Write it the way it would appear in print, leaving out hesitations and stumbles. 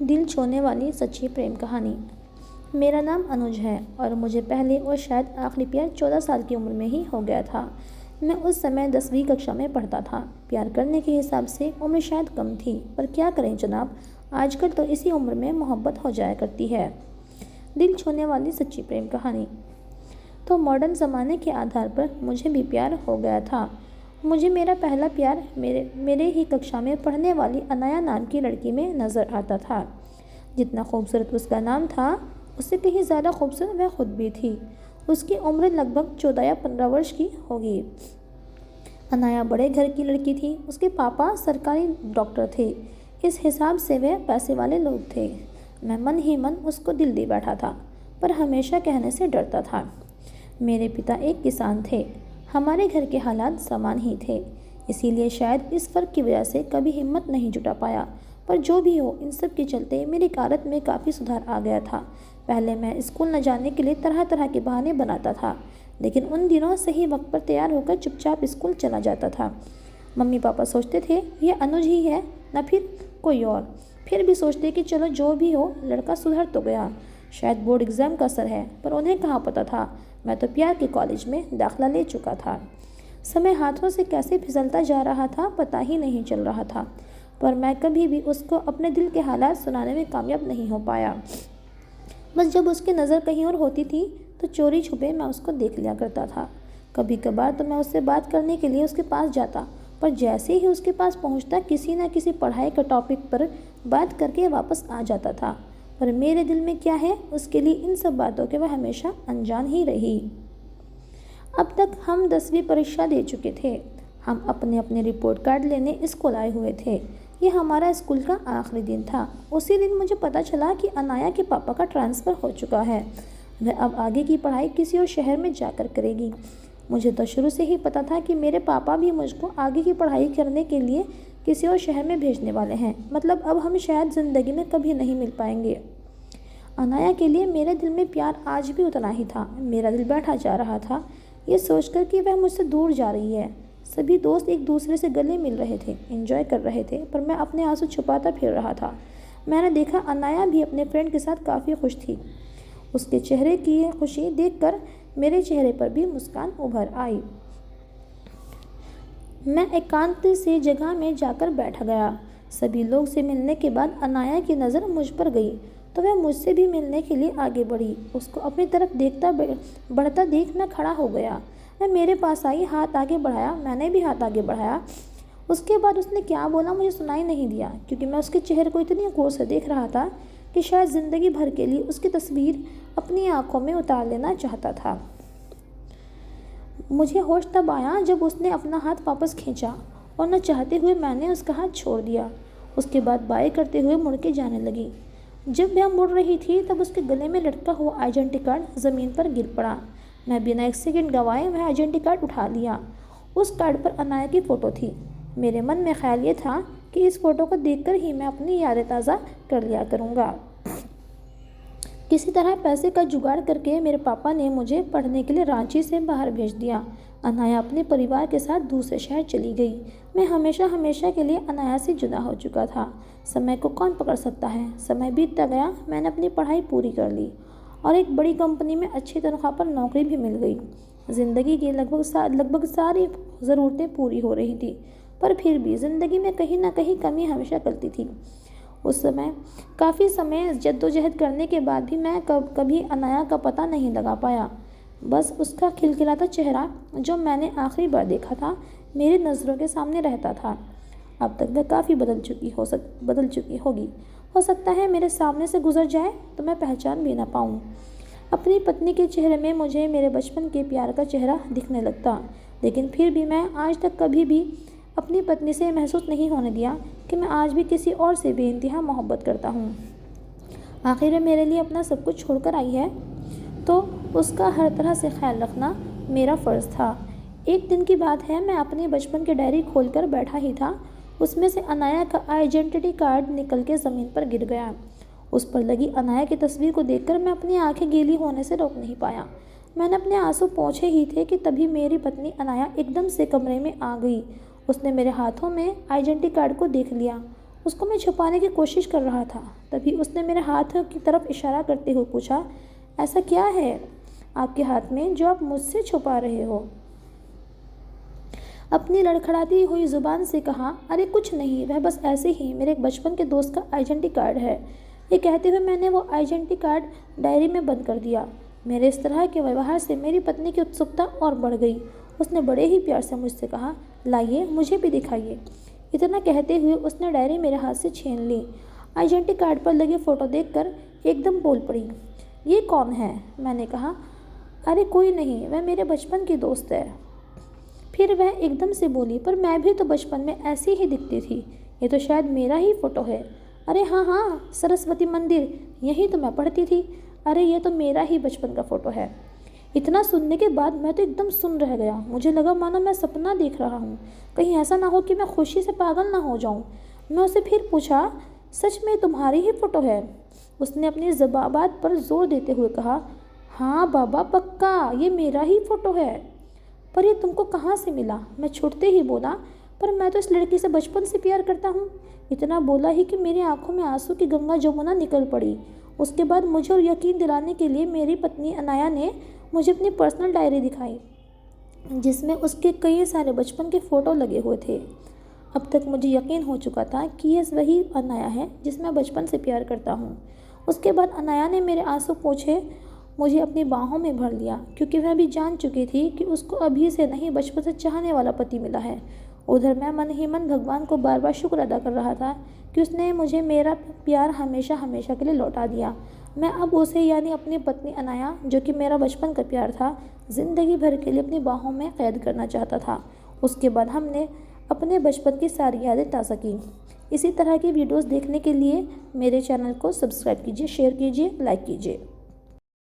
दिल छूने वाली सच्ची प्रेम कहानी। मेरा नाम अनुज है और मुझे पहले और शायद आखिरी प्यार 14 साल की उम्र में ही हो गया था। मैं उस समय 10वीं कक्षा में पढ़ता था। प्यार करने के हिसाब से उम्र शायद कम थी, पर क्या करें जनाब, आजकल तो इसी उम्र में मोहब्बत हो जाया करती है। दिल छूने वाली सच्ची प्रेम कहानी। तो मॉडर्न ज़माने के आधार पर मुझे भी प्यार हो गया था। मुझे मेरा पहला प्यार मेरे ही कक्षा में पढ़ने वाली अनाया नाम की लड़की में नज़र आता था। जितना खूबसूरत उसका नाम था, उससे कहीं ज़्यादा खूबसूरत वह खुद भी थी। उसकी उम्र लगभग 14 या 15 वर्ष की होगी। अनाया बड़े घर की लड़की थी। उसके पापा सरकारी डॉक्टर थे, इस हिसाब से वह पैसे वाले लोग थे। मैं मन ही मन उसको दिल दे बैठा था, पर हमेशा कहने से डरता था। मेरे पिता एक किसान थे। हमारे घर के हालात समान ही थे, इसीलिए शायद इस फ़र्क की वजह से कभी हिम्मत नहीं जुटा पाया। पर जो भी हो, इन सब के चलते मेरी कारत में काफ़ी सुधार आ गया था। पहले मैं स्कूल न जाने के लिए तरह तरह के बहाने बनाता था, लेकिन उन दिनों सही वक्त पर तैयार होकर चुपचाप स्कूल चला जाता था। मम्मी पापा सोचते थे ये अनुज ही है, न फिर कोई और। फिर भी सोचते कि चलो जो भी हो, लड़का सुधर तो गया। शायद बोर्ड एग्ज़ाम का असर है, पर उन्हें कहाँ पता था मैं तो प्यार के कॉलेज में दाखिला ले चुका था। समय हाथों से कैसे फिसलता जा रहा था पता ही नहीं चल रहा था, पर मैं कभी भी उसको अपने दिल के हालात सुनाने में कामयाब नहीं हो पाया। बस जब उसकी नज़र कहीं और होती थी तो चोरी छुपे मैं उसको देख लिया करता था। कभी कभार तो मैं उससे बात करने के लिए उसके पास जाता, पर जैसे ही उसके पास पहुंचता किसी न किसी पढ़ाई का टॉपिक पर बात करके वापस आ जाता था। पर मेरे दिल में क्या है, उसके लिए इन सब बातों के वह हमेशा अनजान ही रही। अब तक हम 10वीं परीक्षा दे चुके थे। हम अपने अपने रिपोर्ट कार्ड लेने स्कूल आए हुए थे। ये हमारा स्कूल का आखिरी दिन था। उसी दिन मुझे पता चला कि अनाया के पापा का ट्रांसफ़र हो चुका है। वह अब आगे की पढ़ाई किसी और शहर में जाकर करेगी। मुझे तो शुरू से ही पता था कि मेरे पापा भी मुझको आगे की पढ़ाई करने के लिए किसी और शहर में भेजने वाले हैं। मतलब अब हम शायद ज़िंदगी में कभी नहीं मिल पाएंगे। अनाया के लिए मेरे दिल में प्यार आज भी उतना ही था। मेरा दिल बैठा जा रहा था, ये सोचकर कि वह मुझसे दूर जा रही है। सभी दोस्त एक दूसरे से गले मिल रहे थे, एंजॉय कर रहे थे, पर मैं अपने आंसू छुपाता फिर रहा था। मैंने देखा अनाया भी अपने फ्रेंड के साथ काफ़ी खुश थी। उसके चेहरे की खुशी देखकर मेरे चेहरे पर भी मुस्कान उभर आई। मैं एकांत से जगह में जाकर बैठ गया। सभी लोग से मिलने के बाद अनाया की नज़र मुझ पर गई तो वह मुझसे भी मिलने के लिए आगे बढ़ी। उसको अपनी तरफ बढ़ता देख मैं खड़ा हो गया। वह मेरे पास आई, हाथ आगे बढ़ाया, मैंने भी हाथ आगे बढ़ाया। उसके बाद उसने क्या बोला मुझे सुनाई नहीं दिया, क्योंकि मैं उसके चेहरे को इतनी गौर से देख रहा था कि शायद ज़िंदगी भर के लिए उसकी तस्वीर अपनी आँखों में उतार लेना चाहता था। मुझे होश तब आया जब उसने अपना हाथ वापस खींचा और न चाहते हुए मैंने उसका हाथ छोड़ दिया। उसके बाद बाय करते हुए मुड़ के जाने लगी। जब वह मुड़ रही थी तब उसके गले में लटका हुआ आइडेंटिटी कार्ड ज़मीन पर गिर पड़ा। मैं बिना एक सेकंड गंवाए वह आइडेंटिटी कार्ड उठा लिया। उस कार्ड पर अनाया की फ़ोटो थी। मेरे मन में ख्याल ये था कि इस फ़ोटो को देखकर ही मैं अपनी यादें ताज़ा कर लिया करूँगा। किसी तरह पैसे का जुगाड़ करके मेरे पापा ने मुझे पढ़ने के लिए रांची से बाहर भेज दिया। अनाया अपने परिवार के साथ दूसरे शहर चली गई। मैं हमेशा हमेशा के लिए अनाया से जुदा हो चुका था। समय को कौन पकड़ सकता है। समय बीतता गया, मैंने अपनी पढ़ाई पूरी कर ली और एक बड़ी कंपनी में अच्छी तनख्वाह पर नौकरी भी मिल गई। ज़िंदगी की लगभग सारी ज़रूरतें पूरी हो रही थी, पर फिर भी ज़िंदगी में कहीं ना कहीं कमी हमेशा गलती थी। उस समय काफ़ी समय जद्दोजहद करने के बाद भी मैं कभी अनाया का पता नहीं लगा पाया। बस उसका खिलखिलाता चेहरा जो मैंने आखिरी बार देखा था मेरी नज़रों के सामने रहता था। अब तक वह काफ़ी बदल चुकी होगी। हो सकता है मेरे सामने से गुजर जाए तो मैं पहचान भी ना पाऊँ। अपनी पत्नी के चेहरे में मुझे मेरे बचपन के प्यार का चेहरा दिखने लगता, लेकिन फिर भी मैं आज तक कभी भी अपनी पत्नी से महसूस नहीं होने दिया कि मैं आज भी किसी और से बेइंतहा मोहब्बत करता हूँ। आखिर में मेरे लिए अपना सब कुछ छोड़कर आई है, तो उसका हर तरह से ख्याल रखना मेरा फ़र्ज़ था। एक दिन की बात है, मैं अपनी बचपन की डायरी खोलकर बैठा ही था। उसमें से अनाया का आइडेंटिटी कार्ड निकल के ज़मीन पर गिर गया। उस पर लगी अनाया की तस्वीर को देखकर मैं अपनी आंखें गीली होने से रोक नहीं पाया। मैंने अपने आंसू पोंछे ही थे कि तभी मेरी पत्नी अनाया एकदम से कमरे में आ गई। उसने मेरे हाथों में आइडेंटिटी कार्ड को देख लिया उसको मैं छुपाने की कोशिश कर रहा था। तभी उसने मेरे हाथ की तरफ इशारा करते हुए पूछा, ऐसा क्या है आपके हाथ में जो आप मुझसे छुपा रहे हो? अपनी लड़खड़ाती हुई ज़ुबान से कहा, अरे कुछ नहीं, वह बस ऐसे ही मेरे एक बचपन के दोस्त का आइडेंटिटी कार्ड है। ये कहते हुए मैंने वो आइडेंटिटी कार्ड डायरी में बंद कर दिया। मेरे इस तरह के व्यवहार से मेरी पत्नी की उत्सुकता और बढ़ गई। उसने बड़े ही प्यार से मुझसे कहा, लाइए मुझे भी दिखाइए। इतना कहते हुए उसने डायरी मेरे हाथ से छीन ली। आइडेंटिटी कार्ड पर लगे फ़ोटो देखकर एकदम बोल पड़ी, ये कौन है? मैंने कहा, अरे कोई नहीं, वह मेरे बचपन की दोस्त है। फिर वह एकदम से बोली, पर मैं भी तो बचपन में ऐसी ही दिखती थी, ये तो शायद मेरा ही फ़ोटो है। अरे हाँ हाँ, सरस्वती मंदिर, यही तो मैं पढ़ती थी। अरे ये तो मेरा ही बचपन का फ़ोटो है। इतना सुनने के बाद मैं तो एकदम सुन रह गया। मुझे लगा मानो मैं सपना देख रहा हूँ। कहीं ऐसा ना हो कि मैं खुशी से पागल ना हो जाऊँ। मैं उसे फिर पूछा, सच में तुम्हारी ही फ़ोटो है? उसने अपनी बात पर जोर देते हुए कहा, हाँ बाबा पक्का, ये मेरा ही फ़ोटो है। पर ये तुमको कहाँ से मिला? मैं छूटते ही बोला, पर मैं तो इस लड़की से बचपन से प्यार करता हूँ। इतना बोला ही कि मेरी आंखों में आंसू की गंगा जमुना निकल पड़ी। उसके बाद मुझे और यकीन दिलाने के लिए मेरी पत्नी अनाया ने मुझे अपनी पर्सनल डायरी दिखाई, जिसमें उसके कई सारे बचपन के फ़ोटो लगे हुए थे। अब तक मुझे यकीन हो चुका था कि ये वही अनाया है जिसमें बचपन से प्यार करता हूँ। उसके बाद अनाया ने मेरे आंसू पोंछे मुझे अपनी बाहों में भर लिया, क्योंकि वह भी जान चुकी थी कि उसको अभी से नहीं बचपन से चाहने वाला पति मिला है। उधर मैं मन ही मन भगवान को बार बार शुक्र अदा कर रहा था कि उसने मुझे मेरा प्यार हमेशा हमेशा के लिए लौटा दिया। मैं अब उसे, यानी अपनी पत्नी अनाया, जो कि मेरा बचपन का प्यार था, ज़िंदगी भर के लिए अपनी बाहों में कैद करना चाहता था। उसके बाद हमने अपने बचपन की सारी यादें ताज़ा की। इसी तरह की वीडियोस देखने के लिए मेरे चैनल को सब्सक्राइब कीजिए, शेयर कीजिए, लाइक कीजिए।